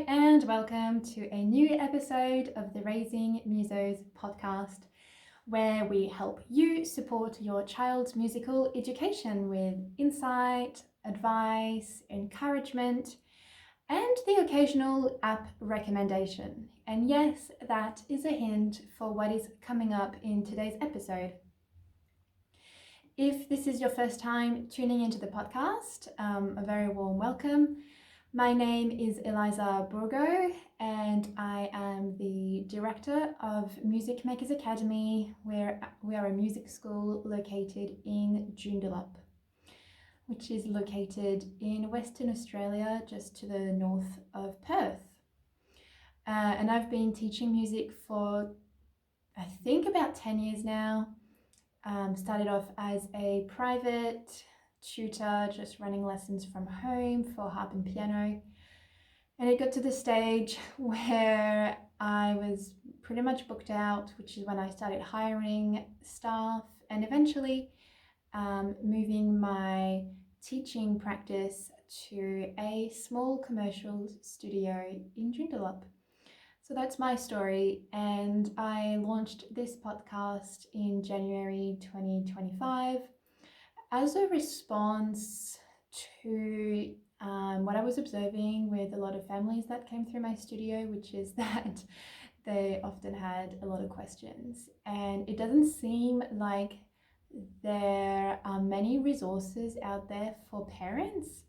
Hello and welcome to a new episode of the Raising Musos podcast, where we help you support your child's musical education with insight, advice, encouragement, and the occasional app recommendation. And yes, that is a hint for what is coming up in today's episode. If this is your first time tuning into the podcast, a very warm welcome. My name is Eliza Burgo, and I am the director of Music Makers Academy, where we are a music school located in Joondalup, which is located in Western Australia, just to the north of Perth. And I've been teaching music for, I think, about 10 years now. Started off as a private tutor, just running lessons from home for harp and piano. And it got to the stage where I was pretty much booked out, which is when I started hiring staff and eventually moving my teaching practice to a small commercial studio in Joondalup. So that's my story, and I launched this podcast in January 2025 as a response to what I was observing with a lot of families that came through my studio, which is that they often had a lot of questions, and it doesn't seem like there are many resources out there for parents.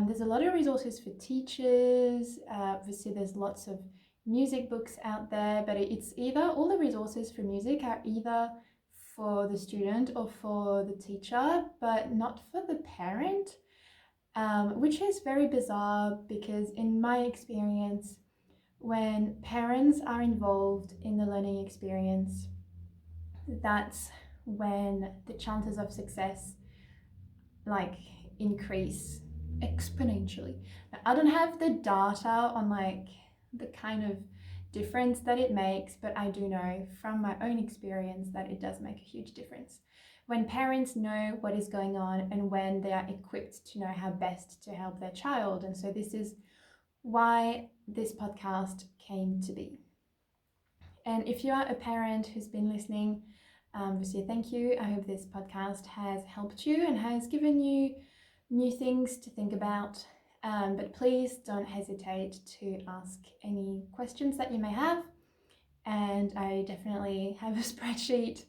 There's a lot of resources for teachers. Obviously, there's lots of music books out there, but it's either all the resources for music are either for the student or for the teacher, but not for the parent, which is very bizarre because in my experience, when parents are involved in the learning experience, that's when the chances of success increase exponentially. Now, I don't have the data on the kind of difference that it makes, but I do know from my own experience that it does make a huge difference when parents know what is going on and when they are equipped to know how best to help their child. And so this is why this podcast came to be. And if you are a parent who's been listening, obviously thank you. I hope this podcast has helped you and has given you new things to think about. But please don't hesitate to ask any questions that you may have. And I definitely have a spreadsheet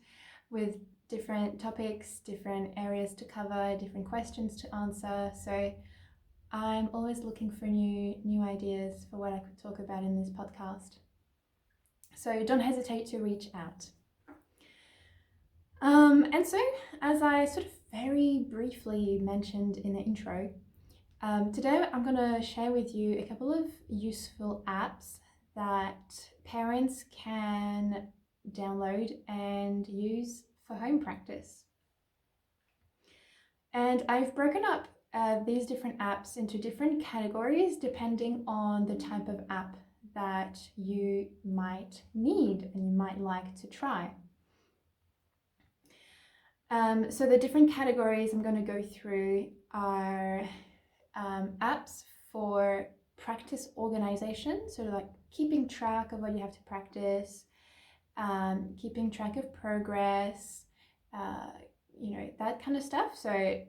with different topics, different areas to cover, different questions to answer. So I'm always looking for new ideas for what I could talk about in this podcast. So don't hesitate to reach out. And so, as I sort of very briefly mentioned in the intro, today I'm going to share with you a couple of useful apps that parents can download and use for home practice. And I've broken up these different apps into different categories depending on the type of app that you might need and you might like to try. So the different categories I'm going to go through are apps for practice organization, so like keeping track of what you have to practice, keeping track of progress, that kind of stuff. So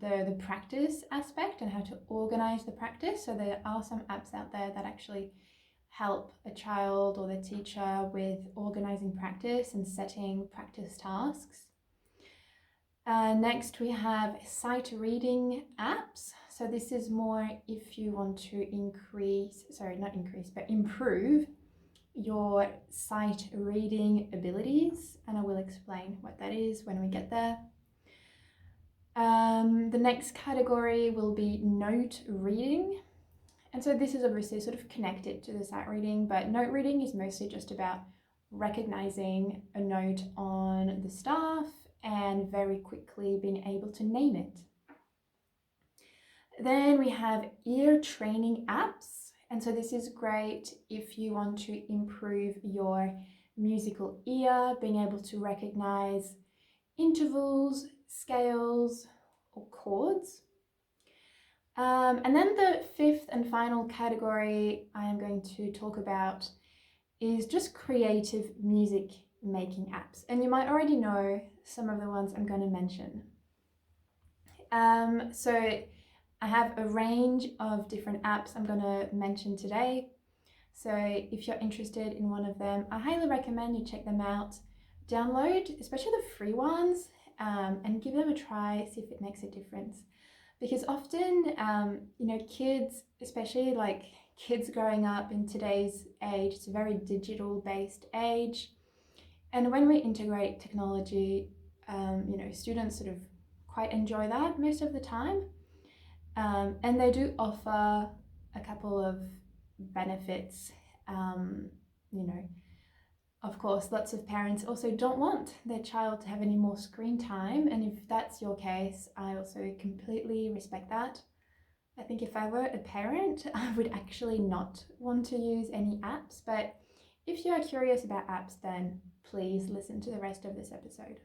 the practice aspect and how to organize the practice. So there are some apps out there that actually help a child or the teacher with organizing practice and setting practice tasks. Next, we have sight reading apps. So this is more if you want to improve your sight reading abilities. And I will explain what that is when we get there. The next category will be note reading. And so this is obviously sort of connected to the sight reading, but note reading is mostly just about recognizing a note on the staff and very quickly being able to name it. Then we have ear training apps. And so this is great if you want to improve your musical ear, being able to recognize intervals, scales, or chords. And then the fifth and final category I am going to talk about is just creative music making apps. And you might already know some of the ones I'm going to mention. So I have a range of different apps I'm going to mention today. So if you're interested in one of them, I highly recommend you check them out. Download, especially the free ones, and give them a try, see if it makes a difference. Because often, kids, especially like kids growing up in today's age, it's a very digital based age. And when we integrate technology, students sort of quite enjoy that most of the time. And they do offer a couple of benefits. Um, you know, of course, lots of parents also don't want their child to have any more screen time. And if that's your case, I also completely respect that. I think if I were a parent, I would actually not want to use any apps. But if you are curious about apps, then please listen to the rest of this episode.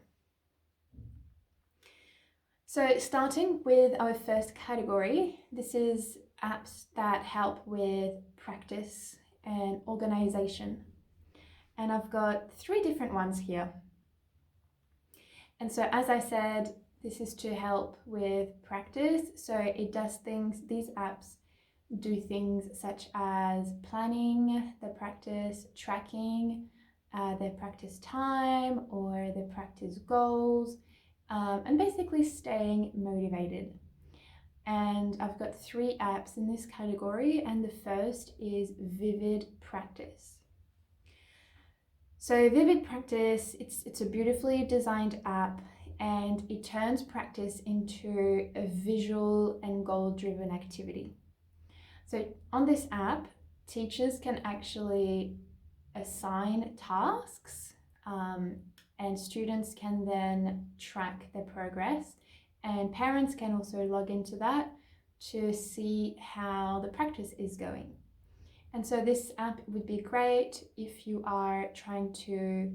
So starting with our first category, this is apps that help with practice and organization. And I've got 3 different ones here. And so as I said, this is to help with practice. So it does things, these apps do things such as planning the practice, tracking their practice time or their practice goals, and basically staying motivated. And I've got 3 apps in this category, and the first is Vivid Practice. So Vivid Practice, it's a beautifully designed app, and it turns practice into a visual and goal-driven activity. So on this app, teachers can actually assign tasks, and students can then track their progress, and parents can also log into that to see how the practice is going. And so this app would be great if you are trying to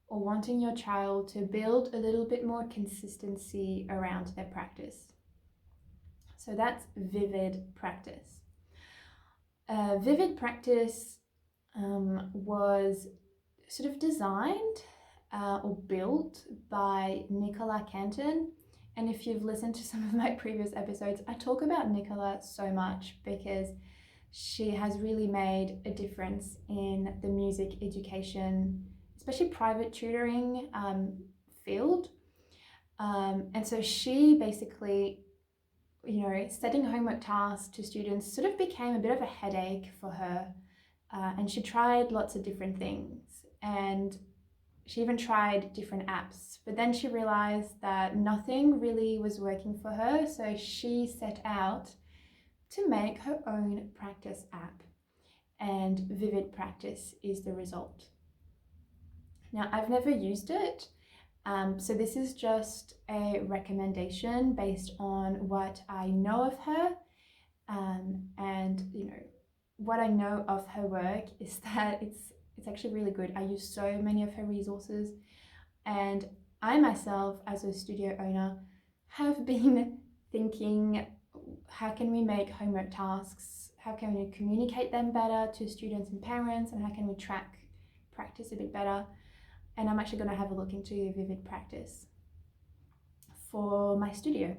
or wanting your child to build a little bit more consistency around their practice. So that's Vivid Practice. Vivid Practice was sort of designed or built by Nicola Canton. And if you've listened to some of my previous episodes, I talk about Nicola so much because she has really made a difference in the music education, especially private tutoring field. And so she basically, setting homework tasks to students sort of became a bit of a headache for her. And she tried lots of different things. And she even tried different apps. But then she realized that nothing really was working for her. So she set out to make her own practice app, and Vivid Practice is the result. Now, I've never used it, so this is just a recommendation based on what I know of her, and what I know of her work is that it's actually really good. I use so many of her resources, and I myself, as a studio owner, have been thinking, how can we make homework tasks? How can we communicate them better to students and parents? And how can we track practice a bit better? And I'm actually going to have a look into Vivid Practice for my studio.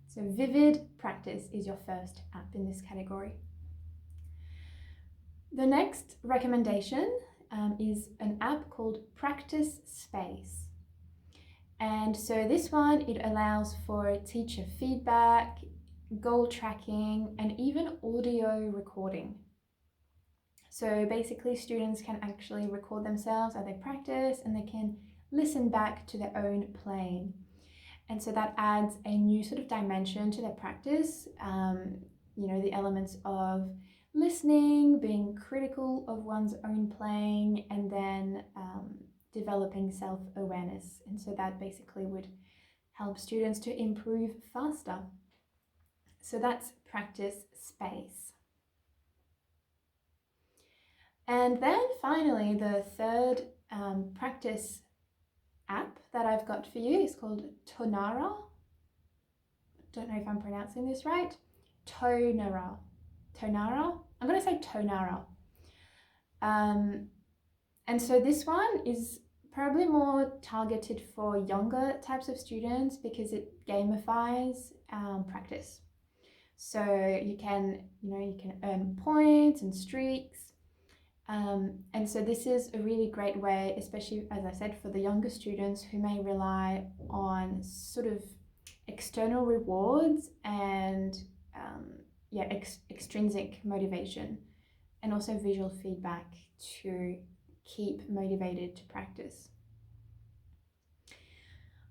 So Vivid Practice is your first app in this category. The next recommendation is an app called Practice Space. And so this one, it allows for teacher feedback, goal tracking, and even audio recording. So basically students can actually record themselves as they practice, and they can listen back to their own playing. And so that adds a new sort of dimension to their practice, the elements of listening, being critical of one's own playing, and then developing self-awareness. And so that basically would help students to improve faster. So that's Practice Space. And then finally, the third practice app that I've got for you is called Tonara. Don't know if I'm pronouncing this right. Tonara. Tonara? I'm going to say Tonara. And so this one is probably more targeted for younger types of students because it gamifies practice. So you can earn points and streaks. And so this is a really great way, especially as I said, for the younger students who may rely on sort of external rewards and extrinsic motivation, and also visual feedback to keep motivated to practice.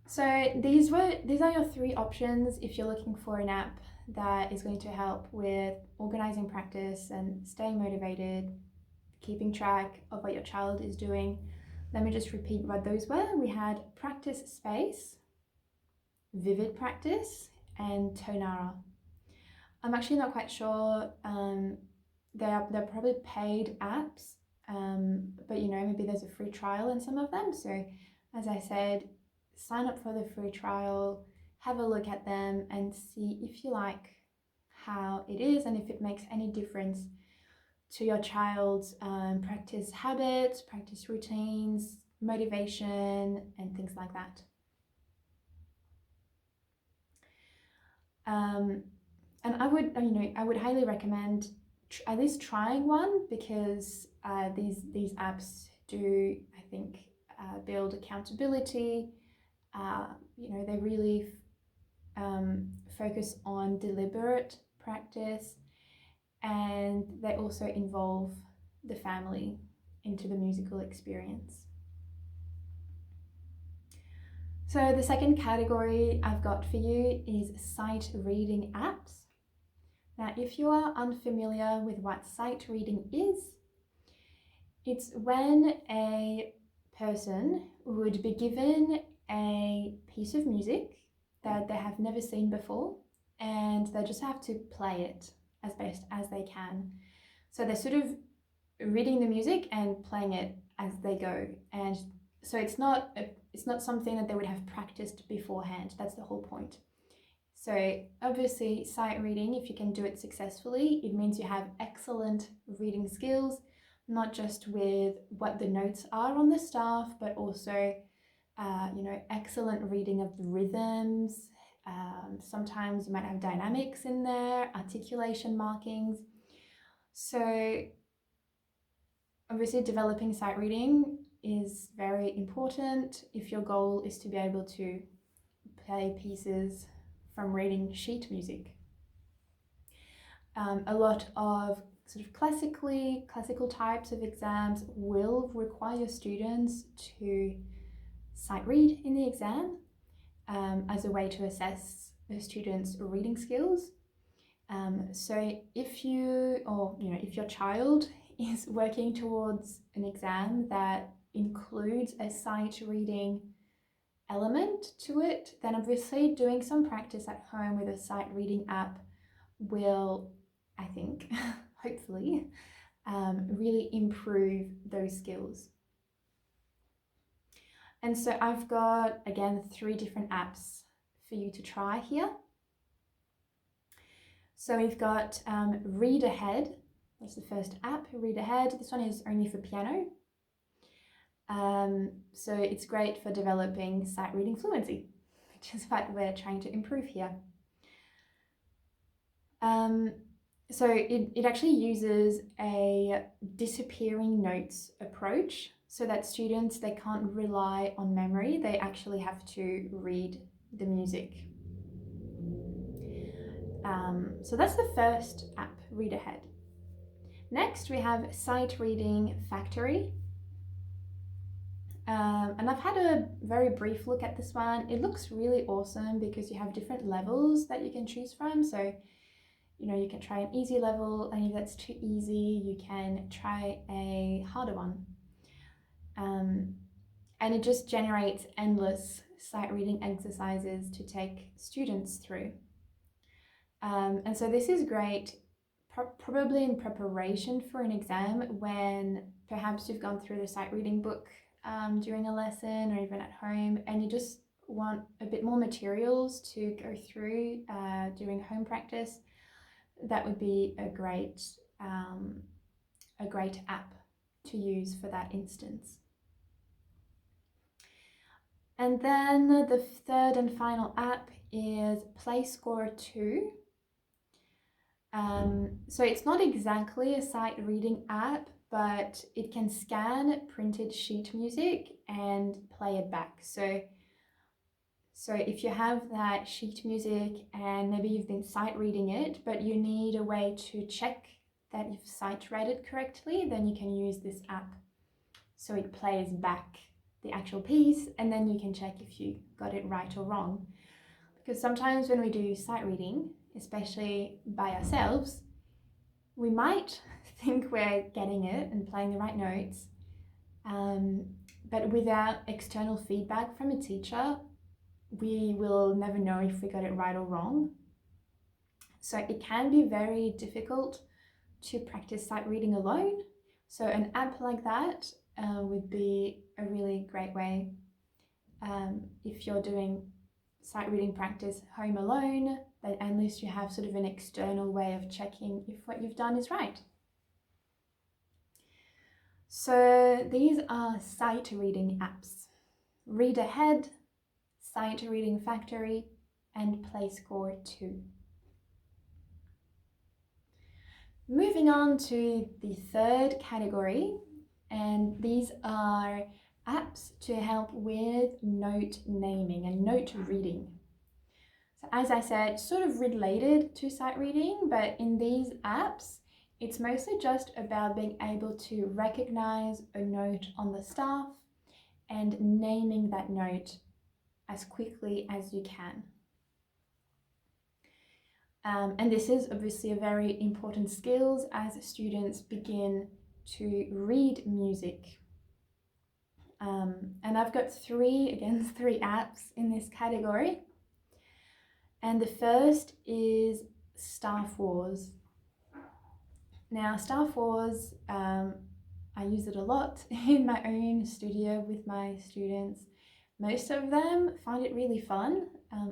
So these are your three options if you're looking for an app that is going to help with organizing practice and staying motivated, keeping track of what your child is doing. Let me just repeat what those were. We had Practice Space, Vivid Practice, and Tonara. I'm actually not quite sure. They're probably paid apps, but maybe there's a free trial in some of them. So as I said, sign up for the free trial, have a look at them and see if you like how it is and if it makes any difference to your child's practice habits, practice routines, motivation, and things like that. And I would highly recommend at least trying one, because these apps do, I think, build accountability. They really focus on deliberate practice, and they also involve the family into the musical experience. So the second category I've got for you is sight reading apps. Now, if you are unfamiliar with what sight reading is, it's when a person would be given a piece of music that they have never seen before, and they just have to play it as best as they can. So they're sort of reading the music and playing it as they go. And so it's not something that they would have practiced beforehand. That's the whole point. So obviously, sight reading, if you can do it successfully, it means you have excellent reading skills, not just with what the notes are on the staff, but also, excellent reading of the rhythms. Sometimes you might have dynamics in there, articulation markings. So obviously, developing sight reading is very important if your goal is to be able to play pieces from reading sheet music. A lot of sort of classical types of exams will require students to sight read in the exam as a way to assess the students' reading skills. So if your child is working towards an exam that includes a sight reading element to it, then obviously doing some practice at home with a sight reading app will, I think, hopefully, really improve those skills. And so I've got, again, 3 different apps for you to try here. So we've got Read Ahead. That's the first app, Read Ahead. This one is only for piano. So it's great for developing sight reading fluency, which is what we're trying to improve here. So it actually uses a disappearing notes approach, so that students, they can't rely on memory, they actually have to read the music. So that's the first app, Read Ahead. Next, we have Sight Reading Factory. And I've had a very brief look at this one. It looks really awesome because you have different levels that you can choose from. So, you can try an easy level, and if that's too easy, you can try a harder one. And it just generates endless sight reading exercises to take students through. And so this is great, probably in preparation for an exam, when perhaps you've gone through the sight reading book during a lesson or even at home, and you just want a bit more materials to go through during home practice. that would be a great app to use for that instance. And then the third and final app is PlayScore 2. So it's not exactly a sight reading app, but it can scan printed sheet music and play it back. So if you have that sheet music and maybe you've been sight reading it, but you need a way to check that you've sight read it correctly, then you can use this app. So it plays back the actual piece, and then you can check if you got it right or wrong. Because sometimes when we do sight reading, especially by ourselves, we might think we're getting it and playing the right notes, but without external feedback from a teacher, we will never know if we got it right or wrong. So it can be very difficult to practice sight reading alone. So an app like that would be a really great way if you're doing sight reading practice home alone, but at least you have sort of an external way of checking if what you've done is right. So these are sight reading apps: Read Ahead, Sight Reading Factory, and PlayScore 2. Moving on to the third category, and these are apps to help with note naming and note reading. So as I said, sort of related to sight reading, but in these apps, it's mostly just about being able to recognize a note on the staff and naming that note as quickly as you can. And this is obviously a very important skill as students begin to read music. And I've got three apps in this category. And the first is Staff Wars. Now, Staff Wars, I use it a lot in my own studio with my students. Most of them find it really fun,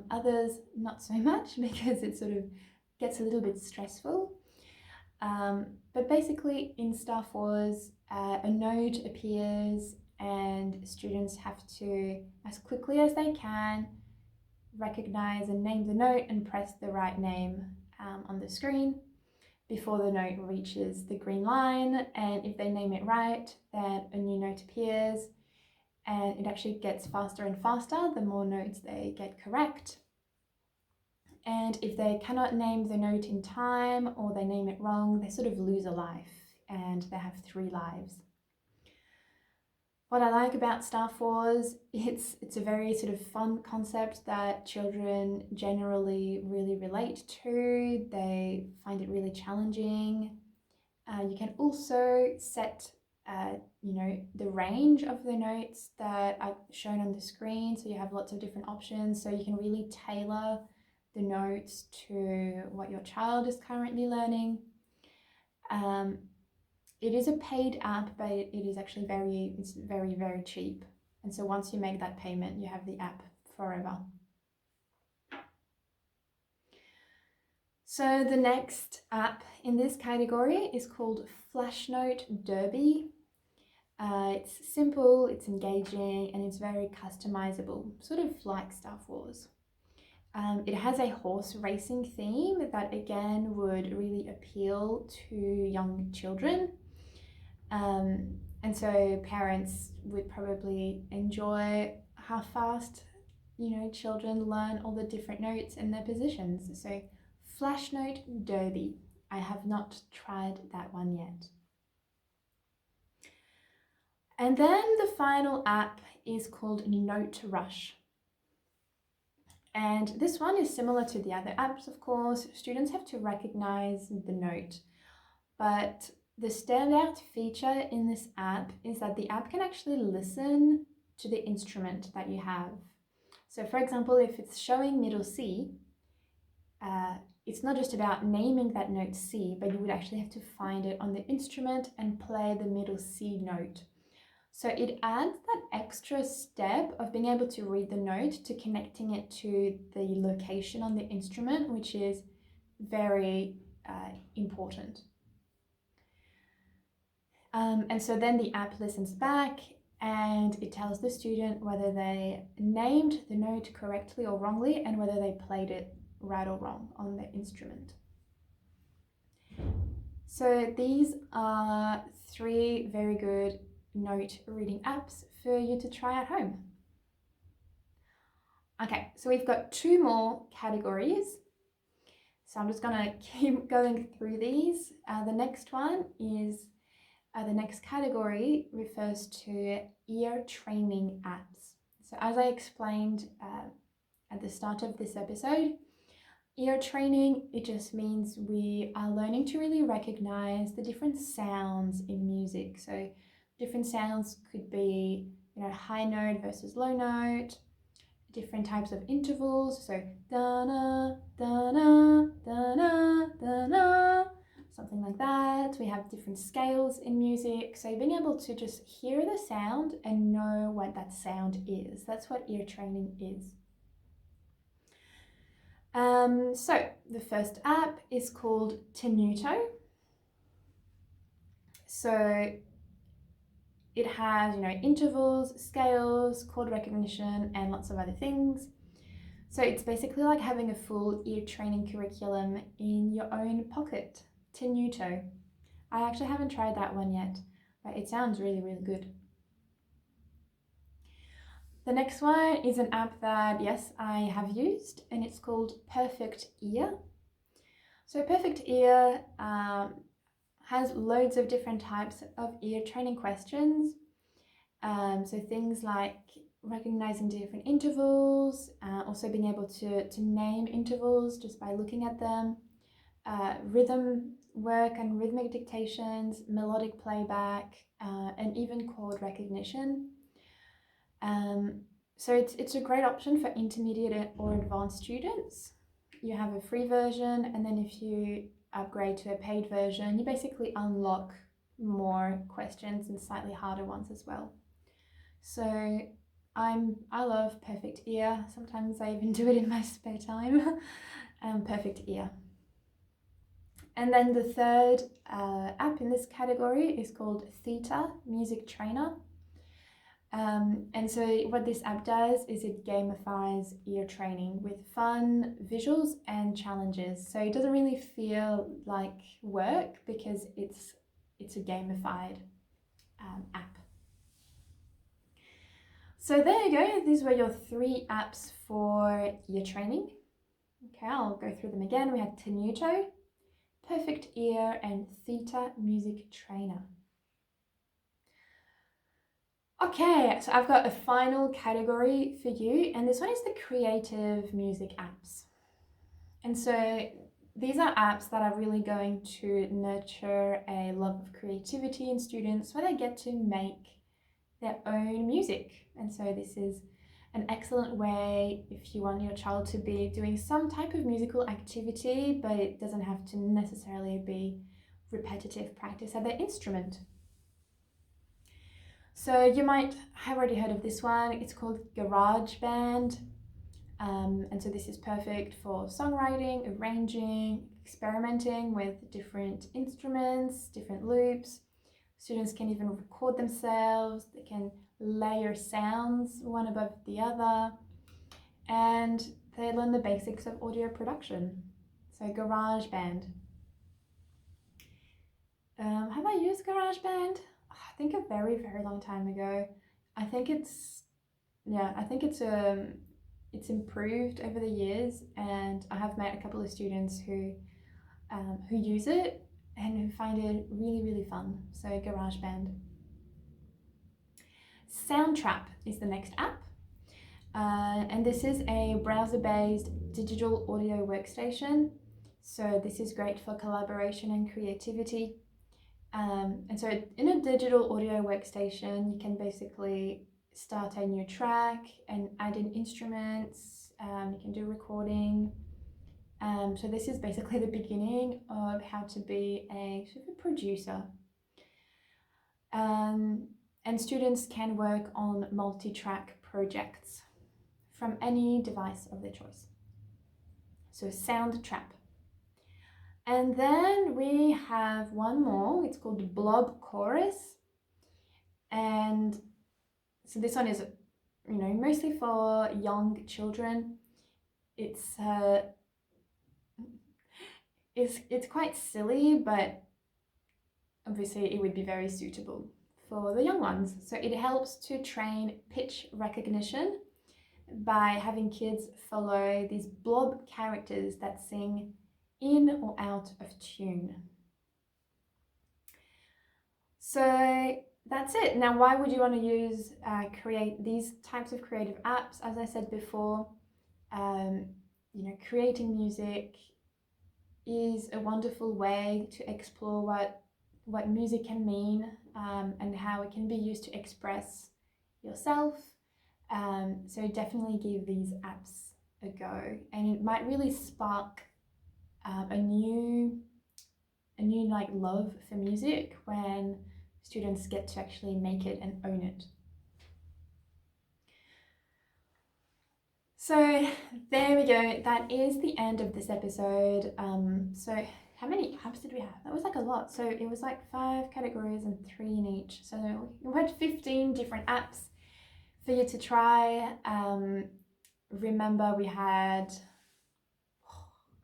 others not so much because it sort of gets a little bit stressful. But basically in Staff Wars, a note appears and students have to, as quickly as they can, recognize and name the note and press the right name on the screen before the note reaches the green line. And if they name it right, then a new note appears, and it actually gets faster and faster the more notes they get correct. And if they cannot name the note in time or they name it wrong, they sort of lose a life and they have 3 lives. What I like about Staff Wars, it's a very sort of fun concept that children generally really relate to. They find it really challenging. You can also set the range of the notes that are shown on the screen, so you have lots of different options, so you can really tailor the notes to what your child is currently learning. It is a paid app, but it is actually it's very, very cheap. And so once you make that payment, you have the app forever. So the next app in this category is called Flashnote Derby. It's simple, it's engaging, and it's very customizable, sort of like Staff Wars. It has a horse racing theme that again would really appeal to young children. And so parents would probably enjoy how fast, children learn all the different notes and their positions. So Flashnote Derby. I have not tried that one yet. And then the final app is called Note Rush. And this one is similar to the other apps, of course. Students have to recognize the note. But the standout feature in this app is that the app can actually listen to the instrument that you have. So for example, if it's showing middle C, it's not just about naming that note C, but you would actually have to find it on the instrument and play the middle C note. So it adds that extra step of being able to read the note to connecting it to the location on the instrument, which is very important. And so then the app listens back and it tells the student whether they named the note correctly or wrongly and whether they played it right or wrong on the instrument. So these are 3 very good note reading apps for you to try at home. Okay, so we've got 2 more categories. So I'm just gonna keep going through these. The next one is, the next category refers to ear training apps. So as I explained at the start of this episode, ear training, it just means we are learning to really recognize the different sounds in music. So different sounds could be, high note versus low note, different types of intervals. So da-na, da-na, da-na, da-na, something like that. We have different scales in music. So being able to just hear the sound and know what that sound is. That's what ear training is. So the first app is called Tenuto. So it has, intervals, scales, chord recognition, and lots of other things. So it's basically like having a full ear training curriculum in your own pocket. Tenuto. I actually haven't tried that one yet, but it sounds really, really good. The next one is an app that, yes, I have used, and it's called Perfect Ear. So Perfect Ear has loads of different types of ear training questions. So things like recognizing different intervals, also being able to name intervals just by looking at them, rhythm work and rhythmic dictations, melodic playback, and even chord recognition. So it's a great option for intermediate or advanced students. You have a free version, and then if you upgrade to a paid version, you basically unlock more questions and slightly harder ones as well. So I love Perfect Ear. Sometimes I even do it in my spare time. Perfect Ear. And then the third app in this category is called Theta Music Trainer. And so what this app does is it gamifies ear training with fun visuals and challenges. So it doesn't really feel like work because it's a gamified app. So there you go. These were your 3 apps for ear training. Okay, I'll go through them again. We had Tenuto, Perfect Ear, and Theta Music Trainer. Okay, so I've got a final category for you, and this one is the creative music apps. And so these are apps that are really going to nurture a love of creativity in students where they get to make their own music. And so this is an excellent way if you want your child to be doing some type of musical activity, but it doesn't have to necessarily be repetitive practice at their instrument. So you might have already heard of this one. It's called GarageBand. And so this is perfect for songwriting, arranging, experimenting with different instruments, different loops. Students can even record themselves. They can layer sounds one above the other. And they learn the basics of audio production. So GarageBand. Have I used GarageBand? I think a very, very long time ago. I think it's improved over the years, and I have met a couple of students who use it and who find it really, really fun. So GarageBand. Soundtrap is the next app, and this is a browser-based digital audio workstation. So this is great for collaboration and creativity. And so in a digital audio workstation, you can basically start a new track and add in instruments. You can do recording. So this is basically the beginning of how to be a sort of a producer. And students can work on multi-track projects from any device of their choice. So Soundtrap. And then we have one more. It's called Blob Chorus. And so this one is, mostly for young children. It's quite silly, but obviously it would be very suitable for the young ones. So it helps to train pitch recognition by having kids follow these blob characters that sing in or out of tune. So that's it. Now, why would you want to create these types of creative apps? As I said before, creating music is a wonderful way to explore what music can mean, and how it can be used to express yourself. So definitely give these apps a go, and it might really spark a new like love for music when students get to actually make it and own it. So there we go. That is the end of this episode. So how many apps did we have? That was like a lot. So it was like 5 categories and 3 in each. So we had 15 different apps for you to try. Remember we had,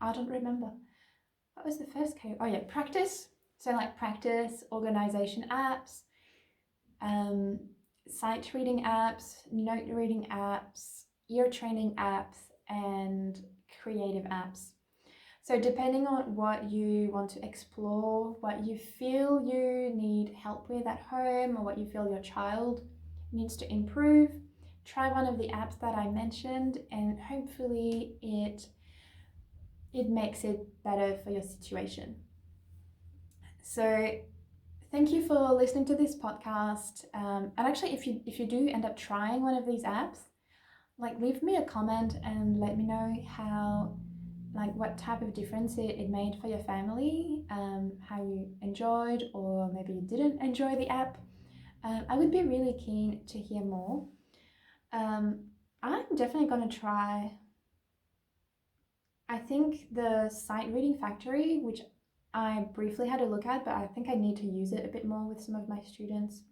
I don't remember. What was the first category? Oh yeah, practice. So like practice, organization apps, sight reading apps, note reading apps, ear training apps, and creative apps. So depending on what you want to explore, what you feel you need help with at home, or what you feel your child needs to improve, try one of the apps that I mentioned, and hopefully it makes it better for your situation. So thank you for listening to this podcast. And actually, if you do end up trying one of these apps, like leave me a comment and let me know what type of difference it made for your family, how you enjoyed or maybe you didn't enjoy the app. I would be really keen to hear more. I'm definitely going to try, I think, the Sight Reading Factory, which I briefly had a look at, but I think I need to use it a bit more with some of my students.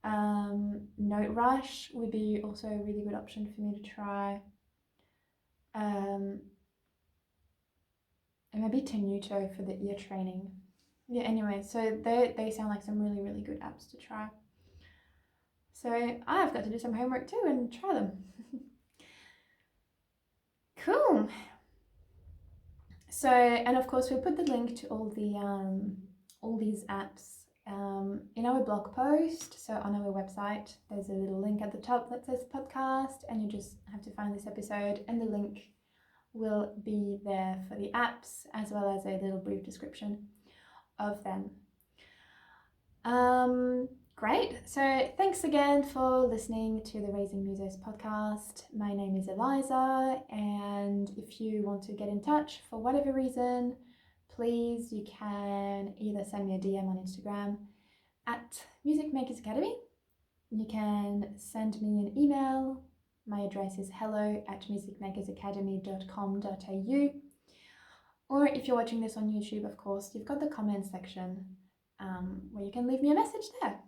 Note Rush would be also a really good option for me to try. And maybe Tenuto for the ear training. Yeah, anyway, so they sound like some really, really good apps to try. So I've got to do some homework too and try them. Cool. So, and of course, we'll put the link to all these apps in our blog post. So on our website, there's a little link at the top that says podcast, and you just have to find this episode, and the link will be there for the apps, as well as a little brief description of them. Great. So thanks again for listening to the Raising Musos podcast. My name is Eliza, and if you want to get in touch for whatever reason, please, you can either send me a DM on Instagram at Music Makers Academy. You can send me an email. My address is hello@musicmakersacademy.com.au. Or if you're watching this on YouTube, of course, you've got the comments section where you can leave me a message there.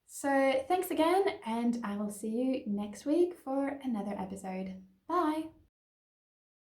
So thanks again, and I will see you next week for another episode. Bye!